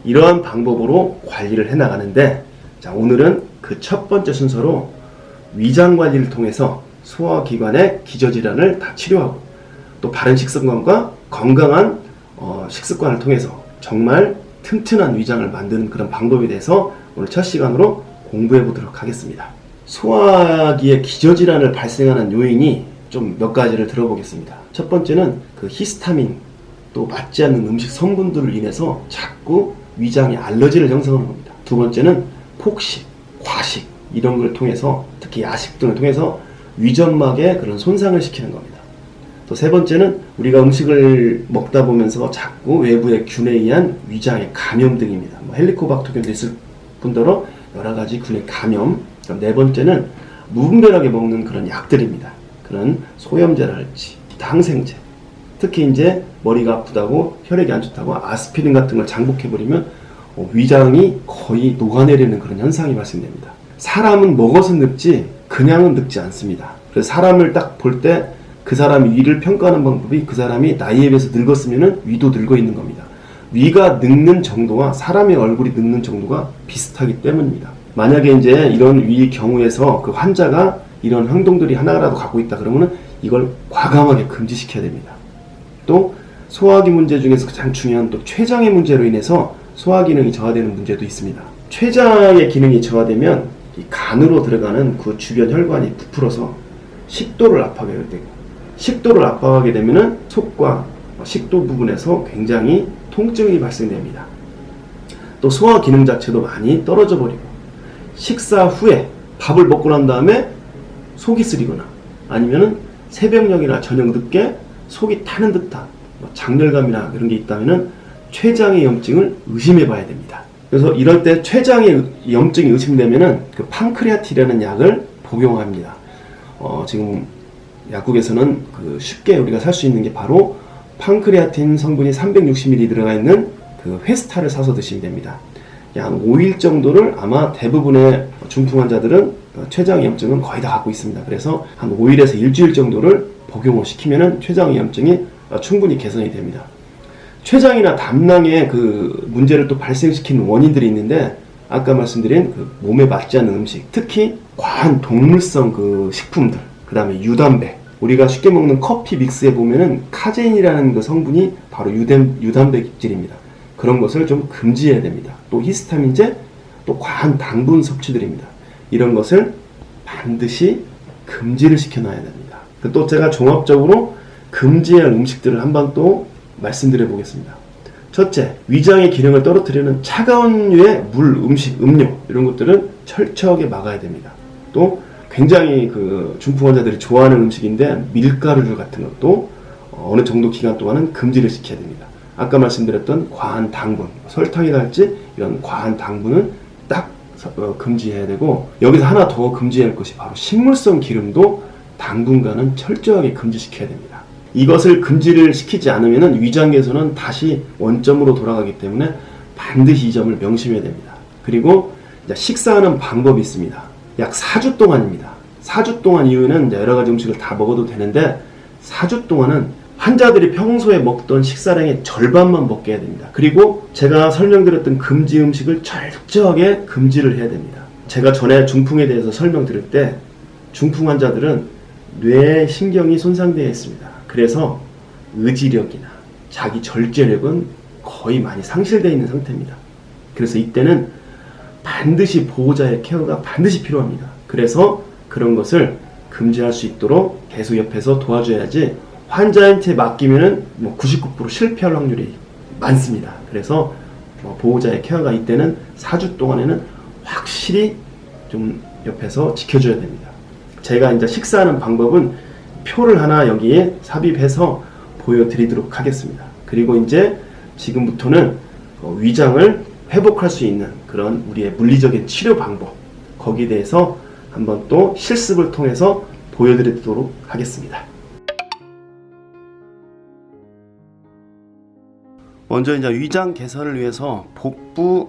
이러한 방법으로 관리를 해나가는데, 자, 오늘은 그 첫 번째 순서로 위장 관리를 통해서 소화기관의 기저질환을 다 치료하고 또 바른 식습관과 건강한 식습관을 통해서 정말 튼튼한 위장을 만드는 그런 방법에 대해서 오늘 첫 시간으로 공부해 보도록 하겠습니다. 소화기의 기저질환을 발생하는 요인이 좀 몇 가지를 들어보겠습니다. 첫 번째는 그 히스타민, 또 맞지 않는 음식 성분들을 인해서 자꾸 위장에 알러지를 형성하는 겁니다. 두 번째는 폭식, 과식 이런 걸 통해서, 특히 야식 등을 통해서 위점막에 그런 손상을 시키는 겁니다. 또 세 번째는 우리가 음식을 먹다 보면서 자꾸 외부의 균에 의한 위장의 감염 등입니다. 헬리코박터균도 있을 뿐더러 여러 가지 균의 감염. 네 번째는 무분별하게 먹는 그런 약들입니다. 그런 소염제랄지 항생제, 특히 이제 머리가 아프다고 혈액이 안 좋다고 아스피린 같은 걸 장복해버리면 위장이 거의 녹아내리는 그런 현상이 발생됩니다. 사람은 먹어서 늙지 그냥은 늙지 않습니다. 그래서 사람을 딱 볼 때 그 사람이 위를 평가하는 방법이 그 사람이 나이에 비해서 늙었으면 위도 늙어 있는 겁니다. 위가 늙는 정도와 사람의 얼굴이 늙는 정도가 비슷하기 때문입니다. 만약에 이제 이런 위 경우에서 그 환자가 이런 행동들이 하나라도 갖고 있다 그러면은 이걸 과감하게 금지시켜야 됩니다. 또 소화기 문제 중에서 가장 중요한 또 췌장의 문제로 인해서 소화 기능이 저하되는 문제도 있습니다. 췌장의 기능이 저하되면 이 간으로 들어가는 그 주변 혈관이 부풀어서 식도를 압박하게 되고, 식도를 압박하게 되면은 속과 식도 부분에서 굉장히 통증이 발생됩니다. 또 소화 기능 자체도 많이 떨어져 버리고, 식사 후에 밥을 먹고 난 다음에 속이 쓰리거나 아니면은 새벽녘이나 저녁 늦게 속이 타는 듯한 장렬감이나 그런 게 있다면은 췌장의 염증을 의심해 봐야 됩니다. 그래서 이럴 때 췌장의 염증이 의심되면은 그 판크레아틴이라는 약을 복용합니다. 지금 약국에서는 그 쉽게 우리가 살 수 있는 게 바로 판크레아틴 성분이 360ml 들어가 있는 그 회스타를 사서 드시면 됩니다. 한 5일 정도를 아마 대부분의 중풍 환자들은 췌장 염증은 거의 다 갖고 있습니다. 그래서 한 5일에서 일주일 정도를 복용을 시키면은 췌장 염증이 충분히 개선이 됩니다. 췌장이나 담낭의 그 문제를 또 발생시키는 원인들이 있는데, 아까 말씀드린 그 몸에 맞지 않는 음식, 특히 과한 동물성 그 식품들, 그 다음에 유담배, 우리가 쉽게 먹는 커피 믹스에 보면은 카제인이라는 그 성분이 바로 유담배 깃질입니다. 그런 것을 좀 금지해야 됩니다. 또 히스타민제, 또 과한 당분 섭취들입니다. 이런 것을 반드시 금지를 시켜놔야 됩니다. 또 제가 종합적으로 금지해야 할 음식들을 한번 또 말씀드려 보겠습니다. 첫째, 위장의 기능을 떨어뜨리는 차가운 류의 물, 음식, 음료 이런 것들은 철저하게 막아야 됩니다. 또 굉장히 그 중풍 환자들이 좋아하는 음식인데 밀가루류 같은 것도 어느 정도 기간 동안은 금지를 시켜야 됩니다. 아까 말씀드렸던 과한 당분, 설탕이랄지 이런 과한 당분은 딱 금지해야 되고, 여기서 하나 더 금지해야 할 것이 바로 식물성 기름도 당분간은 철저하게 금지시켜야 됩니다. 이것을 금지를 시키지 않으면 위장 개선은 다시 원점으로 돌아가기 때문에 반드시 이 점을 명심해야 됩니다. 그리고 이제 식사하는 방법이 있습니다. 약 4주 동안입니다. 4주 동안 이후에는 여러 가지 음식을 다 먹어도 되는데, 4주 동안은 환자들이 평소에 먹던 식사량의 절반만 먹게 해야 됩니다. 그리고 제가 설명드렸던 금지 음식을 철저하게 금지를 해야 됩니다. 제가 전에 중풍에 대해서 설명드릴 때 중풍 환자들은 뇌 신경이 손상되어 있습니다. 그래서 의지력이나 자기 절제력은 거의 많이 상실되어 있는 상태입니다. 그래서 이때는 반드시 보호자의 케어가 반드시 필요합니다. 그래서 그런 것을 금지할 수 있도록 계속 옆에서 도와줘야지, 환자한테 맡기면은 99% 실패할 확률이 많습니다. 그래서 보호자의 케어가 이때는 4주 동안에는 확실히 좀 옆에서 지켜줘야 됩니다. 제가 이제 식사하는 방법은 표를 하나 여기에 삽입해서 보여드리도록 하겠습니다. 그리고 이제 지금부터는 위장을 회복할 수 있는 그런 우리의 물리적인 치료 방법, 거기에 대해서 한번 또 실습을 통해서 보여드리도록 하겠습니다. 먼저 이제 위장 개선을 위해서 복부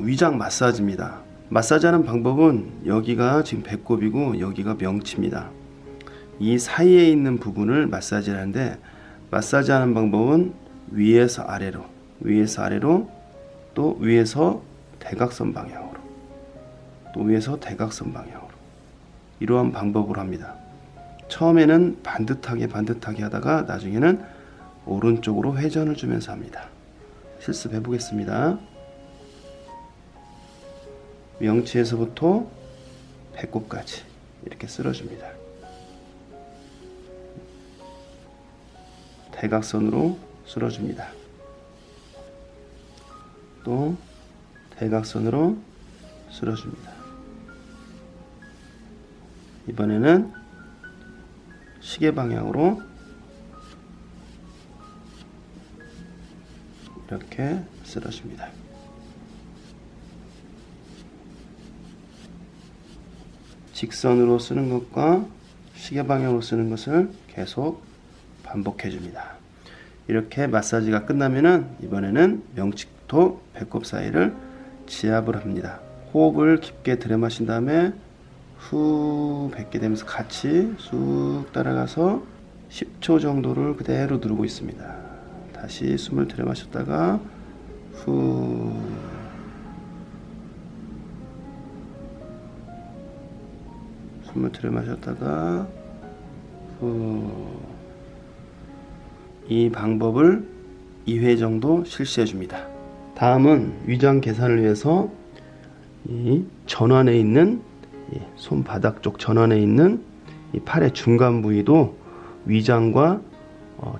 위장 마사지입니다. 마사지하는 방법은 여기가 지금 배꼽이고 여기가 명치입니다. 이 사이에 있는 부분을 마사지를 하는데, 마사지하는 방법은 위에서 아래로 또 위에서 대각선 방향으로, 또 위에서 대각선 방향으로, 이러한 방법으로 합니다. 처음에는 반듯하게 하다가 나중에는 오른쪽으로 회전을 주면서 합니다. 실습해 보겠습니다. 명치에서부터 배꼽까지 이렇게 쓸어줍니다. 대각선으로 쓸어줍니다. 또 대각선으로 쓸어줍니다. 이번에는 시계 방향으로 이렇게 쓸어줍니다. 직선으로 쓰는 것과 시계 방향으로 쓰는 것을 계속 반복해 줍니다. 이렇게 마사지가 끝나면은 이번에는 명치부터 배꼽 사이를 지압을 합니다. 호흡을 깊게 들여 마신 다음에 후 뱉게 되면서 같이 쑥 따라가서 10초 정도를 그대로 누르고 있습니다. 다시 숨을 들여 마셨다가 후 숨을 들여 마셨다가 후. 이 방법을 2회 정도 실시해 줍니다. 다음은 위장 개선을 위해서 이 전완에 있는 손바닥 쪽 전완에 있는 이 팔의 중간 부위도 위장과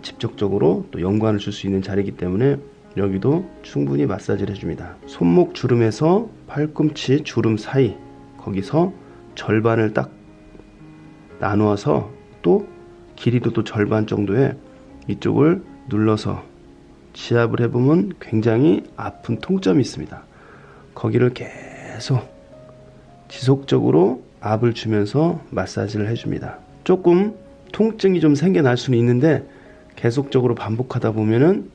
직접적으로 또 연관을 줄 수 있는 자리이기 때문에 여기도 충분히 마사지를 해줍니다. 손목 주름에서 팔꿈치 주름 사이, 거기서 절반을 딱 나누어서 또 길이도 또 절반 정도의 이쪽을 눌러서 지압을 해보면 굉장히 아픈 통점이 있습니다. 거기를 계속 지속적으로 압을 주면서 마사지를 해줍니다. 조금 통증이 좀 생겨날 수는 있는데 계속적으로 반복하다 보면은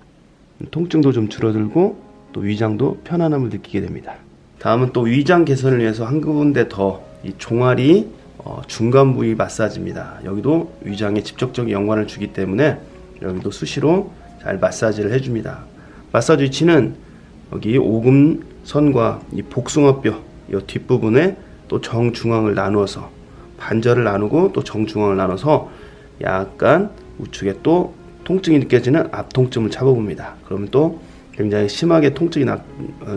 통증도 좀 줄어들고 또 위장도 편안함을 느끼게 됩니다. 다음은 또 위장 개선을 위해서 한 군데 더 이 종아리 중간 부위 마사지입니다. 여기도 위장에 직접적인 연관을 주기 때문에 여기도 수시로 잘 마사지를 해줍니다. 마사지 위치는 여기 오금선과 이 복숭아뼈 이 뒷부분에 또 정중앙을 나누어서 반절을 나누고 또 정중앙을 나눠서 약간 우측에 또 통증이 느껴지는 앞통점을 잡아봅니다. 그러면 또 굉장히 심하게 통증이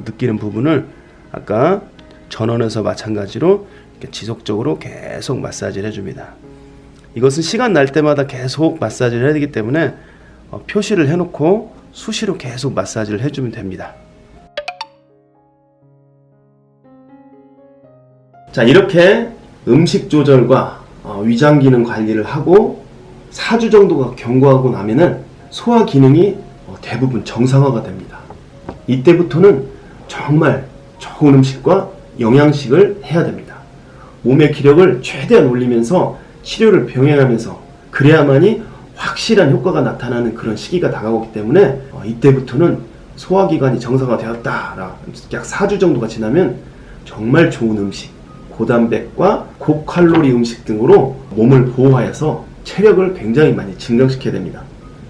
느끼는 부분을 아까 전원에서 마찬가지로 이렇게 지속적으로 계속 마사지를 해줍니다. 이것은 시간 날 때마다 계속 마사지를 해야 되기 때문에 표시를 해놓고 수시로 계속 마사지를 해주면 됩니다. 자, 이렇게 음식 조절과 위장 기능 관리를 하고 4주 정도가 경과하고 나면은 소화 기능이 대부분 정상화가 됩니다. 이때부터는 정말 좋은 음식과 영양식을 해야 됩니다. 몸의 기력을 최대한 올리면서 치료를 병행하면서 그래야만이 확실한 효과가 나타나는 그런 시기가 다가오기 때문에 이때부터는 소화기관이 정상화되었다. 약 4주 정도가 지나면 정말 좋은 음식, 고단백과 고칼로리 음식 등으로 몸을 보호하여서 체력을 굉장히 많이 증강시켜야 됩니다.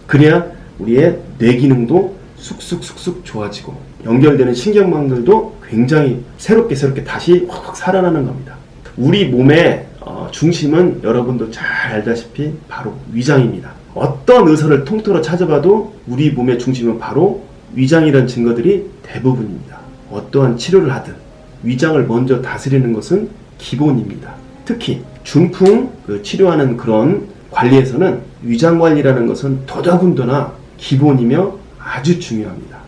그래야 우리의 뇌 기능도 쑥쑥 좋아지고 연결되는 신경망들도 굉장히 새롭게 다시 확 살아나는 겁니다. 우리 몸의 중심은 여러분도 잘 알다시피 바로 위장입니다. 어떤 의사를 통틀어 찾아봐도 우리 몸의 중심은 바로 위장이라는 증거들이 대부분입니다. 어떠한 치료를 하든 위장을 먼저 다스리는 것은 기본입니다. 특히 중풍 치료하는 그런 관리에서는 위장 관리라는 것은 더더군다나 기본이며 아주 중요합니다.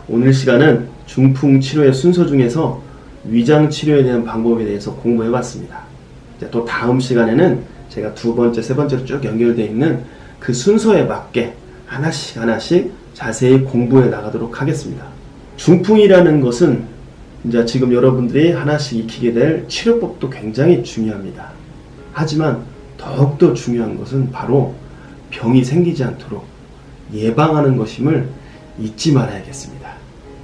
오늘 시간은 중풍 치료의 순서 중에서 위장 치료에 대한 방법에 대해서 공부해 봤습니다. 또 다음 시간에는 제가 두 번째, 세 번째로 쭉 연결되어 있는 그 순서에 맞게 하나씩 자세히 공부해 나가도록 하겠습니다. 중풍이라는 것은 이제 지금 여러분들이 하나씩 익히게 될 치료법도 굉장히 중요합니다. 하지만 더욱더 중요한 것은 바로 병이 생기지 않도록 예방하는 것임을 잊지 말아야겠습니다.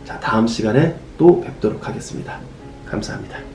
자, 다음 시간에 또 뵙도록 하겠습니다. 감사합니다.